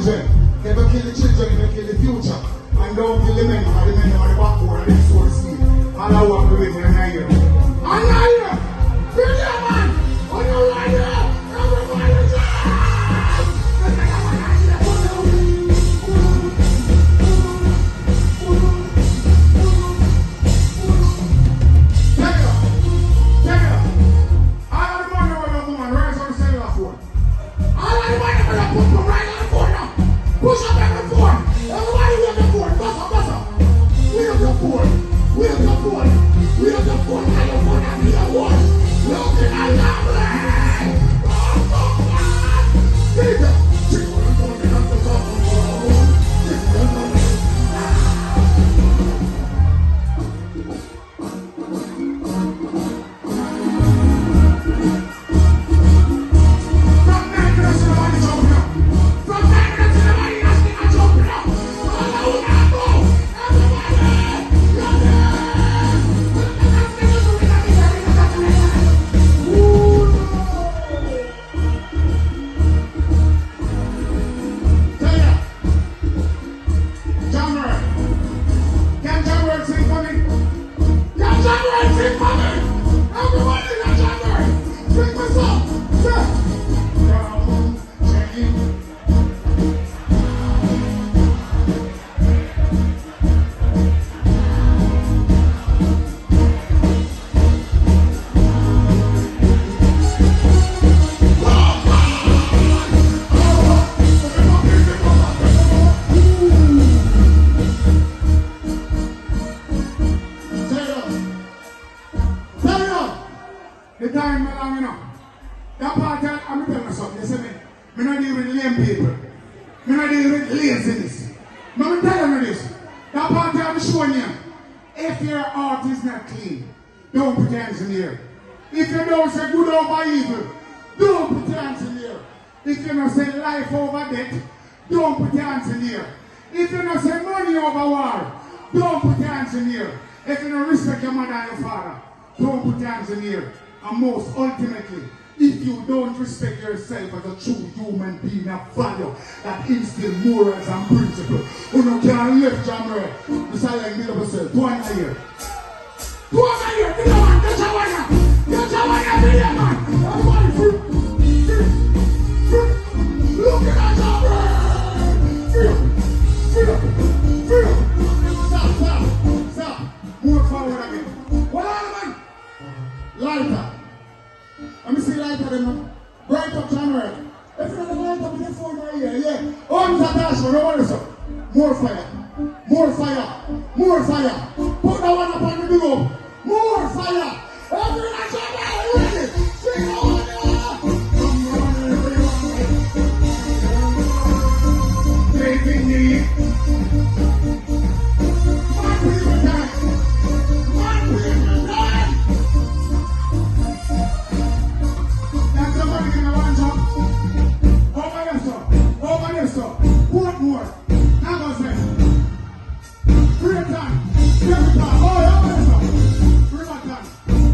Never kill the children, never kill the future. And don't kill the men, or the men on the backboard and the sword speed. All I want to live in a year. I'm not here! Bring your man! On your right here! Everybody Check it out. All of the money with a woman, rise on the cellular phone. All of the money with a put right on the phone now. Push up every phone. Everybody wheel the phone. Bust up. Wheel the phone. Wheel the phone. Wheel the phone. I don't want to be the one. Looking at that way. Jesus. Check what I'm doing. I'm the top of the world. Check what I'm doing. Value that instill morals and principles. Who no can lift Jamaica. This is like me up yourself. Go on here. Go on here. Get your one. Get your one. Get your one. Every day, man. Everybody free. Look at that Jamaica. Free. Stop. Move forward again. What on, man? Lighter. Let me see lighter then, man. Bright up Jamaica. If you're not light up with your phone right here, yeah. On the dashboard, no wonder so. More fire. Put that one up on the below. More fire. Everyone at your body, ready? Sing on there. Taking me. My people die. That's somebody in the one job. What more? Now go say. 3 times. 7 times. Oh, yeah, what is that? 3 times.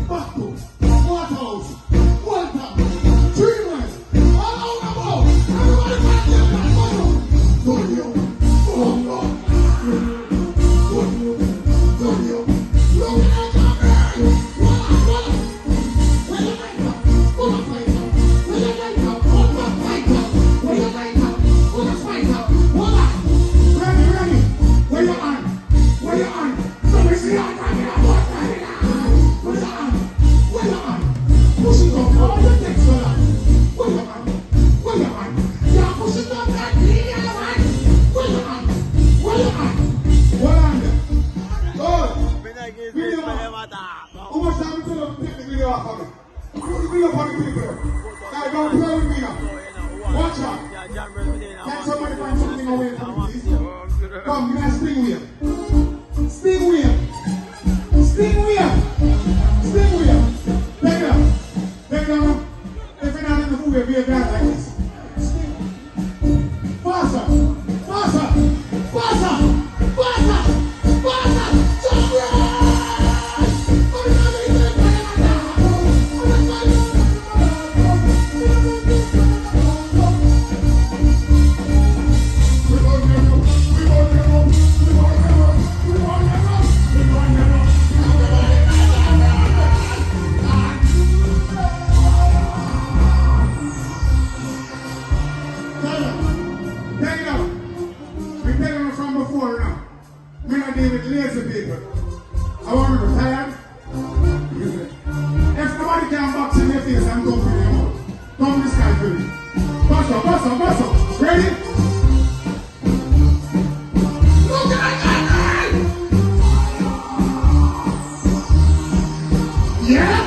Back to. What house? 1 time. 3 months. All out the ball. Everybody back there. Go you. Oh, no. Go you. Look at that man. Voila. Where you light up? Where you light up? Where you light up? Where you light up? Ready. Where you on? Let me see how I get up. Where you on? Push it up. All the things for that. Where you on? Yeah, push it up. That knee, man. Where you on? What on there? Good. Video on. How much time you tell them to take the video off of me? Put the video for the people. Hey, don't play with me now. Watch out. Can somebody find something away from me, please? Come, give me a spring wheel. Spring wheel. Take it up. If you're not in the movie, be a guy like this. Faster. face and come for them. Come this guy for me. Bust up, bust up, bust up. Ready? Look at that guy! Yeah?